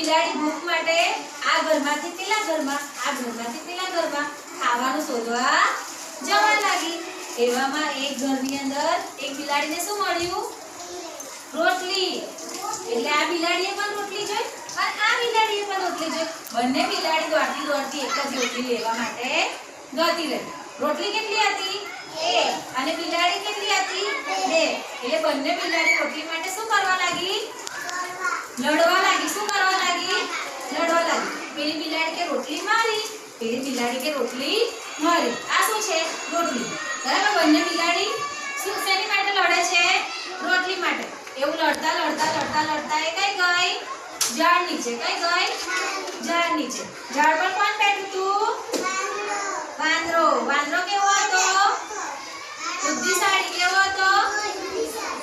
બિલાડી ભૂખ માટે આ ઘરમાંથી પેલા ઘરમાં, આ ઘરમાંથી પેલા ઘરમાં ખાવાનું શોધવા જવા લાગી. એવામાં એક ઘરની અંદર એક બિલાડીને શું મળ્યું? રોટલી. એટલે આ બિલાડીએ પણ રોટલી જોઈ અને આ બિલાડીએ પણ રોટલી જોઈ. બંને બિલાડી દોડતી દોડતી એક જ રોટલી લેવા માટે ગતી રહી. રોટલી કેટલી હતી? 1. અને બિલાડી કેટલી હતી? 2. એટલે બંને બિલાડી રોટલી માટે શું કરવા લાગી? લડવા લાગી. શું કરવા લાગી? લડવા લાગી. પેલી બિલાડી કે રોટલી મારી, પેલી બિલાડી કે રોટલી મારી. આ શું છે? રોટલી. બરાબર. બંને બિલાડી શું શેની માટે લડે છે? રોટલી માટે. એવું લડતા લડતા લડતા લડતા એ કઈ ગઈ? ઝાડ નીચે. કઈ ગઈ? ઝાડ નીચે. ઝાડ પર કોણ બેઠું હતું? વાંદરો. વાંદરો કેવો હતો? બુદ્ધિશાળી. કેવો હતો?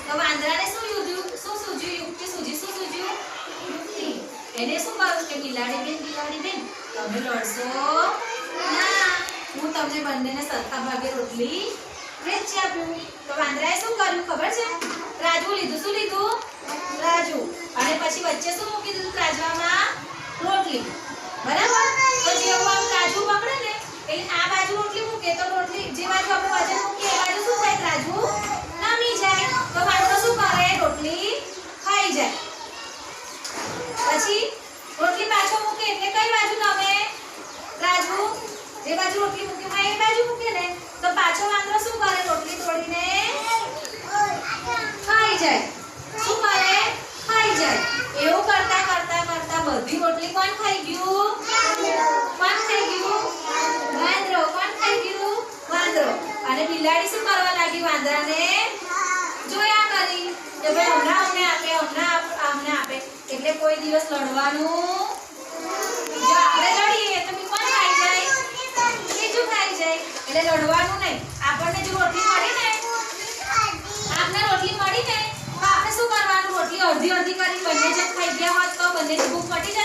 તો વાંદરાને શું સૂઝ્યું? યુક્તિ સૂઝી. શું સૂઝ્યું? યુક્તિ. એને શું કહ્યું કે બિલાડી બેન તમે લડશો ના, હું તમને બંનેને સરખા ભાગે રોટલી વેચી આપ્યું. તો વાંદરાએ શું કર્યું ખબર છે? રાજવું લીધું. શું લીધું? રાજવું. અને પછી વચ્ચે શું મૂકી દીધું ત્રાજવામાં? રોટલી. બરાબર. તો જેવું આમ રાજવું પકડે ને એટલે આ બાજુ રોટલી મૂકે તો રોટલી જે બાજુ આપણે વજન મૂકીએ એ બાજુ શું થાય? રાજવું નમી જાય. તો વાંદરો શું કરે? રોટલી ખાઈ જાય. પછી રોટલી પાછો મૂકે એટલે કઈ બાજુ નમે? રાજવું. જે બાજુ રોટલી મૂકી હોય એ બાજુ મૂકે ને તો પાછો વાંદરો શું કરે? રોટલી તોડીને ખાઈ જાય. શું કરે? ખાઈ જાય. એવું કરતા કરતા કરતા બધી રોટલી કોણ ખાઈ ગયું? કોણ ખાઈ ગયું? વાંદરો. કોણ ખાઈ ગયું? વાંદરો. અને બિલાડી શું કરવા લાગી? વાંદરાને જોયા કરી કે ભાઈ હમણાં અમને આપે, હમણાં અમને આપે. એટલે કોઈ દિવસ લડવાનું. જો આપણે લડીએ તો કોણ ખાઈ જાય? બીજું ખાઈ જાય. એટલે લડવાનું નહીં. આપણને જો રોટલી મળી ને, આપણે રોટલી મળી ને તો આપણે શું કરવાનું? રોટલી અડધી અડધી કરી બંને જણ ખાઈ ગયા હોત તો બંનેની ભૂખ મટી